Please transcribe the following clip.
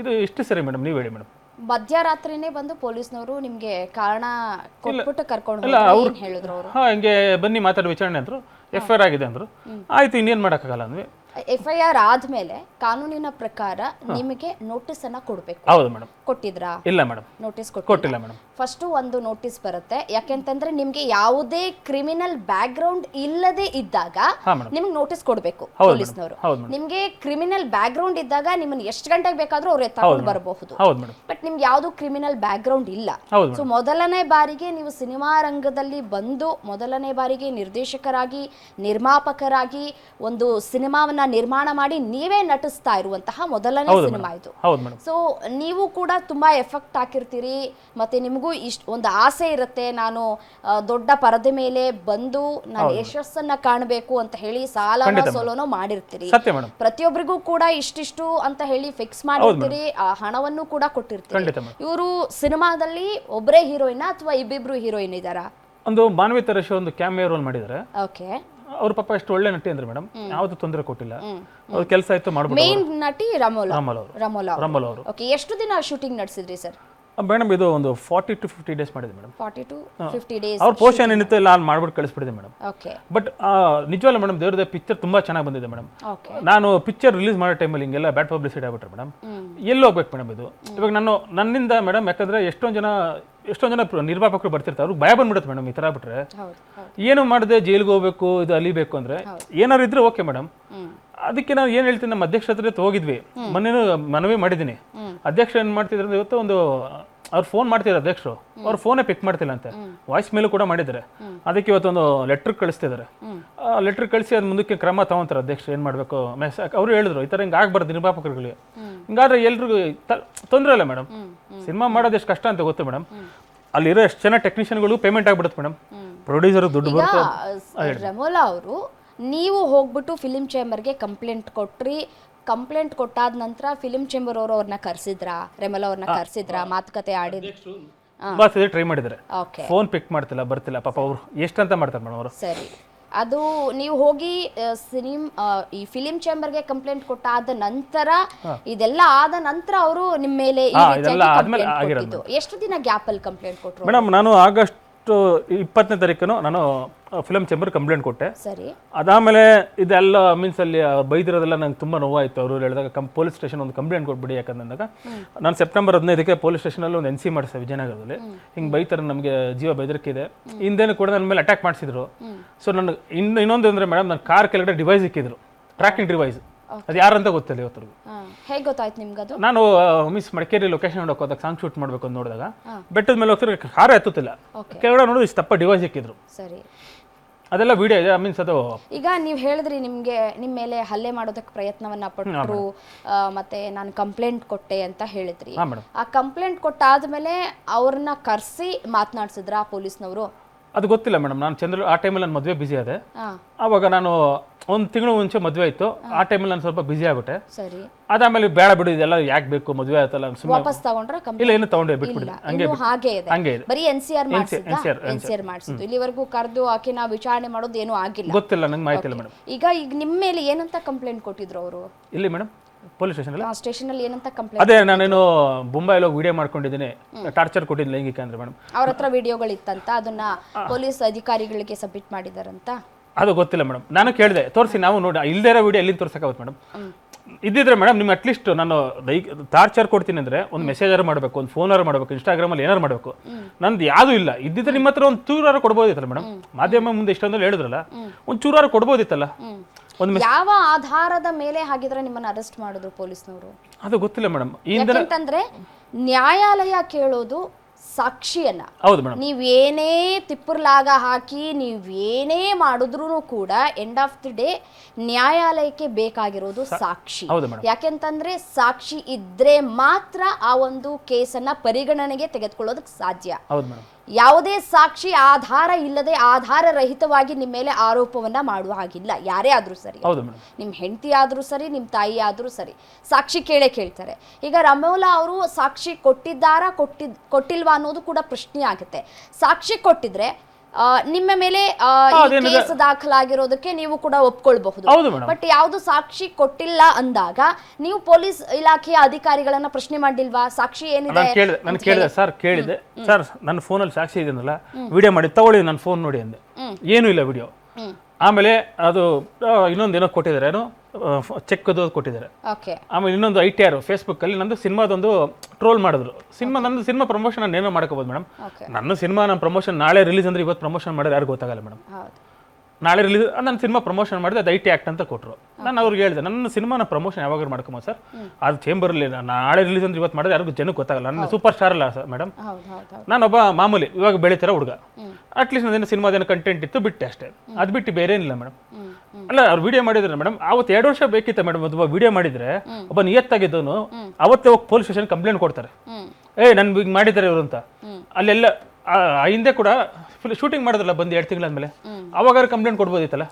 ಇದು ಎಷ್ಟು ಸರಿ ಮೇಡಮ್, ನೀವು ಹೇಳಿ ಮೇಡಮ್. ಮಧ್ಯರಾತ್ರಿನೇ ಬಂದು ಪೊಲೀಸ್ನವರು ನಿಮ್ಗೆ ಕಾರಣ ಕೊಟ್ಬಿಟ್ಟು ಕರ್ಕೊಂಡು ಹೇಳಿದ್ರು ಅವರು? ಹಿಂಗೆ ಬನ್ನಿ ಮಾತಾಡಿ ವಿಚಾರಣೆ ಅಂದ್ರು, FIR ಆಗಿದೆ ಅಂದ್ರು. ಆಯ್ತು, ಇನ್ನೇನು ಮಾಡೋಕ್ಕಾಗಲ್ಲ ಅಂದ್ವಿ. FIR ಆದ್ಮೇಲೆ ಕಾನೂನಿನ ಪ್ರಕಾರ ನಿಮಗೆ ನೋಟಿಸ್ ಅನ್ನ ಕೊಡ್ಬೇಕು. ಹೌದು ಮೇಡಮ್. ಕೊಟ್ಟಿದ್ರಾ? ಇಲ್ಲ ಮೇಡಮ್, ನೋಟಿಸ್ ಕೊಟ್ಟಿಲ್ಲ ಮೇಡಮ್. ಫಸ್ಟ್ ಒಂದು ನೋಟಿಸ್ ಬರುತ್ತೆ, ಯಾಕೆಂತಂದ್ರೆ ನಿಮ್ಗೆ ಯಾವುದೇ ಕ್ರಿಮಿನಲ್ ಬ್ಯಾಕ್ ಗ್ರೌಂಡ್ ಇಲ್ಲದೆ ಇದ್ದಾಗ ನಿಮ್ಗೆ ನೋಟಿಸ್ ಕೊಡ್ಬೇಕು ಪೊಲೀಸ್ನವರು. ನಿಮ್ಗೆ ಕ್ರಿಮಿನಲ್ ಬ್ಯಾಕ್ ಗ್ರೌಂಡ್ ಇದ್ದಾಗ ನಿಮ್ಮನ್ನ ಎಷ್ಟು ಗಂಟೆಗೆ ಬೇಕಾದ್ರೂ ಅವ್ರು ಎತ್ಕೊಂಡು ಬರಬಹುದು. ಬಟ್ ನಿಮ್ಗೆ ಯಾವ್ದು ಕ್ರಿಮಿನಲ್ ಬ್ಯಾಕ್ ಗ್ರೌಂಡ್ ಇಲ್ಲ. ಸೊ ಮೊದಲನೇ ಬಾರಿಗೆ ನೀವು ಸಿನಿಮಾ ರಂಗದಲ್ಲಿ ಬಂದು ಮೊದಲನೇ ಬಾರಿಗೆ ನಿರ್ದೇಶಕರಾಗಿ ನಿರ್ಮಾಪಕರಾಗಿ ಒಂದು ಸಿನಿಮಾವನ್ನ ನಿರ್ಮಾಣ ಮಾಡಿ ನೀವೇ ನಟಿಸ್ತಾ ಇರುವಂತಹ ಮೊದಲನೇ ಸಿನಿಮಾ ಇದು. ಸೊ ನೀವು ಕೂಡ ತುಂಬಾ ಎಫೆಕ್ಟ್ ಹಾಕಿರ್ತೀರಿ, ಮತ್ತೆ ನಿಮಗೂ ಒಂದು ಆಸೆ ಇರುತ್ತೆ, ನಾನು ದೊಡ್ಡ ಪರದೆ ಮೇಲೆ ಬಂದು ನಾನು ಯಶಸ್ಸನ್ನ ಕಾಣಬೇಕು ಅಂತ ಹೇಳಿ ಸಾಲನೋ ಸೋಲೋನೋ ಮಾಡಿರ್ತೀರಿ. ಪ್ರತಿಯೊಬ್ಬರಿಗೂ ಕೂಡ ಇಷ್ಟಿಷ್ಟು ಅಂತ ಹೇಳಿ ಫಿಕ್ಸ್ ಮಾಡಿರ್ತೀರಿ, ಆ ಹಣವನ್ನು ಕೂಡ ಕೊಟ್ಟಿರ್ತೀರಿ. ಇವರು ಸಿನಿಮಾದಲ್ಲಿ ಒಬ್ಬರೇ ಹೀರೋಯಿನ್ ಅಥವಾ ಇಬ್ಬಿಬ್ರು ಹೀರೋಯಿನ್ ಇದಾರಾ? ಒಂದು ಮಾನವಿ ತರಶಿ ಒಂದು ಕ್ಯಾಮಿಯೋ ರೋಲ್ ಮಾಡಿದ್ದಾರೆ. ಓಕೆ. ಅವ್ರ ಪಾಪ ಎಷ್ಟು ಒಳ್ಳೆ ನಟಿ ಅಂದ್ರೆ ಮೇಡಮ್, ಯಾವ್ದು ತೊಂದರೆ ಕೊಟ್ಟಿಲ್ಲ, ಅವ್ರ ಕೆಲಸ ಆಯ್ತು ಮಾಡ್ಬಿಟ್ಟು. ಮೇನ್ ನಟಿ ರಮೋಲಾ ಅವರು. ಓಕೆ. ಎಷ್ಟು ದಿನ ಶೂಟಿಂಗ್ ನಡೆಸಿದ್ರಿ ಸರ್? ಮೇಡಮ್ ಇದು ಒಂದು 40 to 50 ಡೇಸ್ ಮಾಡಿದೆ ಮೇಡಮ್. 40 to 50 days. ಅವ್ರ ಪೋಷನ್ ಏನಿತ್ತು ಎಲ್ಲ ಮಾಡ್ಬಿಟ್ಟು ಕಳಿಸ್ಬಿಟ್ಟಿದೆ ಮೇಡಮ್. ಓಕೆ. ಬಟ್ ನಿಜವಲ್ಲ ಮೇಡಮ್, ದೇವ್ರದ ಪಿಕ್ಚರ್ ತುಂಬಾ ಚೆನ್ನಾಗಿ ಬಂದಿದೆ ಮೇಡಮ್. ನಾನು ಪಿಕ್ಚರ್ ರಿಲೀಸ್ ಮಾಡೋ ಟೈಮಲ್ಲಿ ಹಿಂಗೆಲ್ಲ ಬ್ಯಾಡ್ ಪಬ್ಲಿಸಿಟಿ ಆಗ್ಬಿಟ್ರೆ ಮೇಡಮ್, ಎಲ್ಲಿ ಹೋಗ್ಬೇಕು ಮೇಡಮ್ ಇದು? ಇವಾಗ ನನ್ನಿಂದ ಮೇಡಮ್, ಯಾಕಂದ್ರೆ ಎಷ್ಟೊಂದು ಜನ ನಿರ್ಮಾಪಕರು ಬರ್ತಿರ್ತಾರೆ, ಅವ್ರಿಗೆ ಭಯ ಬಂದ್ಬಿಡುತ್ತೆ ಮೇಡಮ್. ಈ ತರ ಬಿಟ್ರೆ ಏನು ಮಾಡದೆ ಜೈಲಿಗೆ ಹೋಗ್ಬೇಕು, ಇದು ಅಲಿಬೇಕು ಅಂದ್ರೆ ಏನಾರು ಇದ್ರೆ ಓಕೆ ಮೇಡಮ್. ಅದಕ್ಕೆ ನಾನು ಏನ್ ಹೇಳ್ತೀನಿ, ನಮ್ಮ ಅಧ್ಯಕ್ಷ ಹತ್ರ ಹೋಗಿದ್ವಿ, ಮೊನ್ನೆನೂ ಮನವಿ ಮಾಡಿದ್ದೀನಿ. ಅಧ್ಯಕ್ಷ ಏನ್ ಮಾಡ್ತಿದ್ರೆ, ಇವತ್ತು ಒಂದು ಅವ್ರು ಫೋನ್ ಮಾಡ್ತಿದ್ದಾರೆ ಅಧ್ಯಕ್ಷರು, ಅವ್ರ ಫೋನೇ ಪಿಕ್ ಮಾಡ್ತಿಲ್ಲ ಅಂತೆ, ವಾಯ್ಸ್ ಮೇಲೂ ಕೂಡ ಮಾಡಿದ್ದಾರೆ. ಅದಕ್ಕೆ ಇವತ್ತೊಂದು ಲೆಟರ್ ಕಳಿಸ್ತಿದ್ದಾರೆ. ಲೆಟರ್ ಕಳಿಸಿ ಅದ್ ಮುಂದಕ್ಕೆ ಕ್ರಮ ತಗೊಂತಾರೆ ಅಧ್ಯಕ್ಷರು, ಏನ್ ಮಾಡ್ಬೇಕು. ಅವ್ರು ಹೇಳಿದ್ರು ಈ ತರ ಹಿಂಗೆ ಆಗ್ಬಾರ್ದು ನಿರ್ಮಾಪಕರುಗಳಿಗೆ. ಹಿಂಗಾದ್ರೆ ಎಲ್ರಿಗೂ ತೊಂದರೆ ಇಲ್ಲ ಮೇಡಮ್. ಸಿನಿಮಾ ಮಾಡೋದು ಎಷ್ಟು ಕಷ್ಟ ಅಂತ ಗೊತ್ತು ಮೇಡಮ್. ಅಲ್ಲಿರೋ ಎಷ್ಟು ಜನ ಟೆಕ್ನಿಷಿಯನ್ಗಳು ಪೇಮೆಂಟ್ ಆಗ್ಬಿಡುತ್ತೆ ಮೇಡಮ್, ಪ್ರೊಡ್ಯೂಸರ್ ದುಡ್ಡು ಬರುತ್ತೆ. ರಮೋಲಾ ಅವರು, ನೀವು ಹೋಗ್ಬಿಟ್ಟು ಫಿಲಿಂ ಚೇಂಬರ್ಗೆ ಕಂಪ್ಲೇಂಟ್ ಕೊಟ್ರಿ, ಕಂಪ್ಲೇಂಟ್ ಕೊಟ್ಟಾದ ನಂತರ ಫಿಲಿಂ ಚೇಂಬರ್ ಅವರು ಅವ್ರನ್ನ ಕರ್ಸಿದ್ರಾ? ರೆಮೋಲಾ ಅವ್ರನ್ನ ಕರ್ಸಿದ್ರಾ? ಮಾತುಕತೆ ಆಡಿದ್ರು? ಟ್ರೈ ಮಾಡಿದ್ದಾರೆ, ಫೋನ್ ಪಿಕ್ ಮಾಡ್ತಿಲ್ಲ, ಬರ್ತಿಲ್ಲ. ಪಾಪ ಅವ್ರು ಎಷ್ಟಂತ ಮಾಡ್ತಾರೆ ಮೇಡಮ್ ಅವರು. ಸರಿ, ಅದು ನೀವು ಹೋಗಿ ಈ ಫಿಲಿಂ ಚೇಂಬರ್ಗೆ ಕಂಪ್ಲೇಂಟ್ ಕೊಟ್ಟಾದ ನಂತರ, ಇದೆಲ್ಲ ಆದ ನಂತರ ಅವರು ನಿಮ್ಮ ಮೇಲೆ ಎಷ್ಟು ದಿನ ಗ್ಯಾಪ್ ಅಲ್ಲಿ ಕಂಪ್ಲೇಂಟ್ ಕೊಟ್ಟರು ಮೇಡಮ್? ನಾನು ಆಗಸ್ಟ್ 20ನೇ ತಾರೀಕು ನಾನು ಫಿಲಂ ಚೇಂಬರ್ ಕಂಪ್ಲೇಂಟ್ ಕೊಟ್ಟೆ. ಸರಿ. ಅದಾದ್ಮೇಲೆ ಇದೆಲ್ಲ ಮೀನ್ಸ್ ಅಲ್ಲಿ ಬೈದಿರೋದೆಲ್ಲ ನಂಗೆ ತುಂಬಾ ನೋವಾಯ್ತು. ಅವರು ಹೇಳಿದಾಗ ಪೊಲೀಸ್ ಸ್ಟೇಷನ್ ಒಂದು ಕಂಪ್ಲೇಂಟ್ ಕೊಟ್ಬಿಡಿ ಯಾಕಂದಾಗ, ನಾನು ಸೆಪ್ಟೆಂಬರ್ 15ಕ್ಕೆ ಪೊಲೀಸ್ ಸ್ಟೇಷನಲ್ಲಿ ಒಂದು NC ಮಾಡಿದೆ ವಿಜಯನಗರದಲ್ಲಿ. ಹಿಂಗೆ ಬೈತಾರೆ, ನಮಗೆ ಜೀವ ಬೆದರಿಕೆ ಇದೆ, ಹಿಂದೇನು ಕೂಡ ನನ್ನ ಮೇಲೆ ಅಟ್ಯಾಕ್ ಮಾಡಿಸಿದ್ರು. ಸೊ ನನಗೆ ಇನ್ನೊಂದು ಅಂದ್ರೆ ಮೇಡಮ್, ನನ್ನ ಕಾರ್ ಕೆಳಗಡೆ ಡಿವೈಸ್ ಇಕ್ಕಿದ್ರು, ಟ್ರ್ಯಾಕಿಂಗ್ ಡಿವೈಸ್. ಅದು ಯಾರಂತ ಗೊತ್ತಿಲ್ಲ ಇವತ್ತು. ಹೇಗೆ ಗೊತ್ತಾಯ್ತು ನಿಮ್ಗೆ ಅದು? ನಾನು ಮಿಸ್ ಮಡಿಕೇರಿ ಲೊಕೇಶನ್ ನೋಡೋಕೆ ಹೋದಾಗ ಸಾಂಗ್ ಶೂಟ್ ಮಾಡಬೇಕು ಅಂತ ನೋಡಿದಾಗ ಬೆಟ್ಟದ ಮೇಲೆ ಹೋಗ್ತಾರೆ, ಕಾರೇ ಎತ್ತುತ್ತಿಲ್ಲ, ಕೆಳಗಡೆ ನೋಡಿದ್ರೆ ಇಷ್ಟು ತಪ್ಪ ಡಿವೈಸ್ ಇಕ್ಕಿದ್ರು. ಸರಿ, ಅದೆಲ್ಲ ವಿಡಿಯೋ ಇದೆ. ಮೀನ್ಸ್ ಅದು ಈಗ ನೀವು ಹೇಳಿದ್ರಿ ನಿಮ್ಗೆ ನಿಮ್ಮ ಮೇಲೆ ಹಲ್ಲೆ ಮಾಡೋದಕ್ಕೆ ಪ್ರಯತ್ನವನ್ನ ಪಟ್ಟರು, ಮತ್ತೆ ನಾನು ಕಂಪ್ಲೇಂಟ್ ಕೊಟ್ಟೆ ಅಂತ ಹೇಳಿದ್ರಿ. ಆ ಕಂಪ್ಲೇಂಟ್ ಕೊಟ್ಟಾದ್ಮೇಲೆ ಅವ್ರನ್ನ ಕರ್ಸಿ ಮಾತನಾಡ್ಸಿದ್ರ ಪೊಲೀಸ್ನವರು? ಅದು ಗೊತ್ತಿಲ್ಲ ಮೇಡಮ್. ನಾನು ಆ ಟೈಮಲ್ಲಿ ನಾನು ಮದುವೆ ಬಿಸಿ ಆದೆ. ಆವಾಗ ನಾನು ಒಂದು ತಿಂಗಳು ಮುಂಚೆ ಮದುವೆ ಇತ್ತು, ಆ ಟೈಮಲ್ಲಿ ನಾನು ಸ್ವಲ್ಪ ಬಿಸಿ ಆಗ್ಬಿಟ್ಟೆ. ಸರಿ. ಅದಾದ್ಮೇಲೆ ಬೇಡ ಬಿಡು, ಇದೆಲ್ಲ ಯಾಕೆ ಬೇಕು, ಮದುವೆ ಆಯ್ತಲ್ಲ, ವಾಪಸ್ ತಗೊಂಡ್ರ? ಇಲ್ಲ, ಏನು ತಗೊಂಡೆ ಬಿಟ್ಬಿಡಿ. ಹಾಗೆ ಇದೆ, ಬರೀ NCR ಮಾಡಿಸಿದ್ದು. ಇಲ್ಲಿವರೆಗೂ ಕರೆದು ಆಕೆನ ವಿಚಾರಣೆ ಮಾಡೋದು ಏನೂ ಆಗಿಲ್ಲ? ಗೊತ್ತಿಲ್ಲ, ನಂಗೆ ಮಾಹಿತಿ ಇಲ್ಲ ಮೇಡಮ್. ಈಗ ನಿಮ್ಮ ಮೇಲೆ ಏನಂತ ಕಂಪ್ಲೇಂಟ್ ಕೊಟ್ಟಿದ್ರು ಅವರು? ಇಲ್ಲಿ ಮೇಡಮ್ ಪೊಲೀಸ್ ಸ್ಟೇಷನ್ ಅಲ್ಲಿ ಏನಂತ ಕಂಪ್ಲೇಂಟ್? ಅದೇ ನಾನೇನು ಮುಂಬೈಲಿ ಹೋಗಿ ವಿಡಿಯೋ ಮಾಡ್ಕೊಂಡಿದ್ದೀನಿ, ಟಾರ್ಚರ್ ಕೊಟ್ಟಿದ್ದು ಲೈಂಗಿಕ ಅಂದ್ರೆ ಮೇಡಮ್. ಅವ್ರ ಹತ್ರ ವಿಡಿಯೋಗಳಿತ್ತಂತ, ಅದನ್ನ ಪೊಲೀಸ್ ಅಧಿಕಾರಿಗಳಿಗೆ ಸಬ್ಮಿಟ್ ಮಾಡಿದಾರಂತ? ಅದು ಗೊತ್ತಿಲ್ಲ ಮೇಡಮ್. ನಾನು ಕೇಳಿದೆ, ತೋರಿಸಿ, ನಾವು ನೋಡಿ ಇಲ್ದೇ ಇರೋ ವಿಡಿಯೋ ಎಲ್ಲಿ ತೋರ್ಸಕ್ಕಾಗುತ್ತೆ ಮೇಡಮ್? ಇದ್ದಿದ್ರೆ ಮೇಡಮ್ ನಿಮ್ಗೆ ಅಟ್ಲೀಸ್ಟ್ ನಾನು ಟಾರ್ಚರ್ ಕೊಡ್ತೀನಿ ಅಂದ್ರೆ ಒಂದು ಮೆಸೇಜ್ ಮಾಡಬೇಕು, ಒಂದು ಫೋನ್ ಮಾಡಬೇಕು, ಇನ್ಸ್ಟಾಗ್ರಾಮಲ್ಲಿ ಏನಾರು ಮಾಡಬೇಕು. ನಂದು ಯಾವುದು ಇಲ್ಲ. ಇದ್ದಿದ್ರೆ ನಿಮ್ಮ ಹತ್ರ ಒಂದು ಚೂರಾರು ಕೊಡ್ಬೋದಿತ್ತಲ್ಲ ಮೇಡಮ್. ಮಾಧ್ಯಮ ಮುಂದೆ ಇಷ್ಟೊಂದು ಹೇಳಿದ್ರಲ್ಲ, ಒಂದು ಚೂರಾರು ಕೊಡ್ಬೋದಿತ್ತಲ್ಲ. ಯಾವ ಆಧಾರದ ಮೇಲೆ ಹಾಗಿದ್ರೆ ನಿಮ್ಮನ್ನ ಅರೆಸ್ಟ್ ಮಾಡಿದ್ರು ಪೊಲೀಸ್ನವರು? ಅದು ಗೊತ್ತಿಲ್ಲ ಮೇಡಮ್. ಯಾಕಂತಂದ್ರೆ ನ್ಯಾಯಾಲಯ ಕೇಳೋದು ಸಾಕ್ಷಿಯನ್ನ. ಹೌದು ಮೇಡಮ್. ನೀವೇನೇ ತಿಪ್ಪರ್ಲಾಗ ಹಾಕಿ ನೀವೇನೇ ಮಾಡಿದ್ರು ಕೂಡ ಎಂಡ್ ಆಫ್ ದಿ ಡೇ ನ್ಯಾಯಾಲಯಕ್ಕೆ ಬೇಕಾಗಿರೋದು ಸಾಕ್ಷಿ. ಯಾಕೆಂತಂದ್ರೆ ಸಾಕ್ಷಿ ಇದ್ರೆ ಮಾತ್ರ ಆ ಒಂದು ಕೇಸನ್ನ ಪರಿಗಣನೆಗೆ ತೆಗೆದುಕೊಳ್ಳೋದಕ್ಕೆ ಸಾಧ್ಯ. ಯಾವುದೇ ಸಾಕ್ಷಿ ಆಧಾರ ಇಲ್ಲದೆ ಆಧಾರ ರಹಿತವಾಗಿ ನಿಮ್ಮ ಮೇಲೆ ಆರೋಪವನ್ನ ಮಾಡುವ ಹಾಗಿಲ್ಲ. ಯಾರೇ ಆದ್ರೂ ಸರಿ, ನಿಮ್ ಹೆಂಡತಿ ಆದ್ರೂ ಸರಿ, ನಿಮ್ ತಾಯಿ ಆದ್ರೂ ಸರಿ, ಸಾಕ್ಷಿ ಕೇಳ್ತಾರೆ. ಈಗ ರಮೋಲಾ ಅವರು ಸಾಕ್ಷಿ ಕೊಟ್ಟಿದ್ದಾರಾ ಕೊಟ್ಟಿಲ್ವಾ ಅನ್ನೋದು ಕೂಡ ಪ್ರಶ್ನೆ ಆಗುತ್ತೆ. ಸಾಕ್ಷಿ ಕೊಟ್ಟಿದ್ರೆ ನಿಮ್ಮ ಮೇಲೆ ಕೇಸ್ ದಾಖಲಾಗಿರೋದಕ್ಕೆ ನೀವು ಕೂಡ ಒಪ್ಕೊಳ್ಬಹುದು. ಹೌದು ಮೇಡಮ್. ಬಟ್ ಯಾವ್ದು ಸಾಕ್ಷಿ ಕೊಟ್ಟಿಲ್ಲ ಅಂದಾಗ ನೀವು ಪೊಲೀಸ್ ಇಲಾಖೆಯ ಅಧಿಕಾರಿಗಳನ್ನ ಪ್ರಶ್ನೆ ಮಾಡಿಲ್ವಾ? ಸಾಕ್ಷಿ ಏನಿದೆ ನಾನು ಕೇಳಿದೆ ಸರ್, ಕೇಳಿದೆ ಸರ್, ನನ್ನ ಫೋನಲ್ಲಿ ಸಾಕ್ಷಿ ಇದೆಯಲ್ಲ, ವಿಡಿಯೋ ಮಾಡಿ ತಗೊಳ್ಳಿ ನನ್ನ ಫೋನ್ ನೋಡಿ ಅಂದೆ. ಏನೂ ಇಲ್ಲ ವಿಡಿಯೋ. ಆಮೇಲೆ ಅದು ಇನ್ನೊಂದು ಏನೋ ಕೊಟ್ಟಿದ್ದಾರೆ, ಏನೋ ಚೆಕ್ ಅದು ಕೊಟ್ಟಿದ್ದಾರೆ. ಆಮೇಲೆ ಇನ್ನೊಂದು ITR ಫೇಸ್ಬುಕ್ ಅಲ್ಲಿ ನಂದು ಸಿನಿಮಾದೊಂದು ಟ್ರೋಲ್ ಮಾಡಿದ್ರು. ನಂದು ಸಿನಿಮಾ ಪ್ರಮೋಷನ್ ನಾನು ಏನೋ ಮಾಡ್ಕೋಬೋದು ಮೇಡಮ್. ನನ್ನ ಸಿನಿಮಾ ನಾನು ಪ್ರಮೋಷನ್ ನಾಳೆ ರಿಲೀಸ್ ಅಂದ್ರೆ ಇವತ್ತು ಪ್ರಮೋಷನ್ ಮಾಡಿದ್ರೆ ಯಾರು ಗೊತ್ತಾಗಲ್ಲ ಮೇಡಮ್. ನಾಳೆ ರಿಲೀಸ್ ನನ್ನ ಸಿನಿಮಾ ಪ್ರಮೋಷನ್ ಮಾಡಿದೆ, ಅದು IT ಆಕ್ಟ್ ಅಂತ ಕೊಟ್ಟರು. ನಾನು ಅವ್ರಿಗೆ ಹೇಳಿದೆ ನನ್ನ ಸಿನಿಮಾನ ಪ್ರಮೋಷನ್ ಯಾವಾಗ ಮಾಡ್ಕೊಬೋದು ಸರ್, ಅದು ಚೇಂಬರಲ್ಲಿ ನಾಳೆ ರಿಲೀಸ್ ಅಂದ್ರೆ ಇವತ್ತು ಮಾಡಿದ್ರೆ ಯಾರಿಗೂ ಜನಕ್ಕೆ ಗೊತ್ತಾಗಲ್ಲ. ನನ್ನ ಸೂಪರ್ ಸ್ಟಾರ್ ಅಲ್ಲ ಸರ್ ಮೇಡಮ್, ನಾನೊಬ್ಬ ಮಾಮೂಲಿ ಇವಾಗ ಬೆಳೀತಾರ ಹುಡುಗ. ಅಟ್ಲೀಸ್ಟ್ ನನ್ನ ಸಿನಿಮಾದೇನು ಕಂಟೆಂಟ್ ಇತ್ತು ಬಿಟ್ಟೆ ಅಷ್ಟೇ, ಅದು ಬಿಟ್ಟು ಬೇರೆ ಏನಿಲ್ಲ ಮೇಡಮ್. ಅಲ್ಲ ಅವ್ರು ವಿಡಿಯೋ ಮಾಡಿದ್ರೆ ಮೇಡಮ್, ಅವತ್ತು 2 ವರ್ಷ ಬೇಕಿತ್ತು ಮೇಡಮ್. ಒಬ್ಬ ವಿಡಿಯೋ ಮಾಡಿದ್ರೆ ಒಬ್ಬ ನಿಯತ್ತಾಗಿದ್ದವನು ಅವತ್ತೇ ಹೋಗಿ ಪೊಲೀಸ್ ಸ್ಟೇಷನ್ ಕಂಪ್ಲೇಂಟ್ ಕೊಡ್ತಾರೆ, ನನ್ ಹಿಂಗ್ ಮಾಡಿದ್ದಾರೆ ಇವರು ಅಂತ. ಅಲ್ಲೆಲ್ಲ ಹಿಂದೆ ಕೂಡ ಶೂಟಿಂಗ್ ಮಾಡಿದ್ರಲ್ಲ ಬಂದು 2 ತಿಂಗಳಾದ್ಮೇಲೆ, ಅವಾಗ ಕಂಪ್ಲೇಂಟ್ ಕೊಡ್ಬೋದಿತ್ತಲ್ಲ.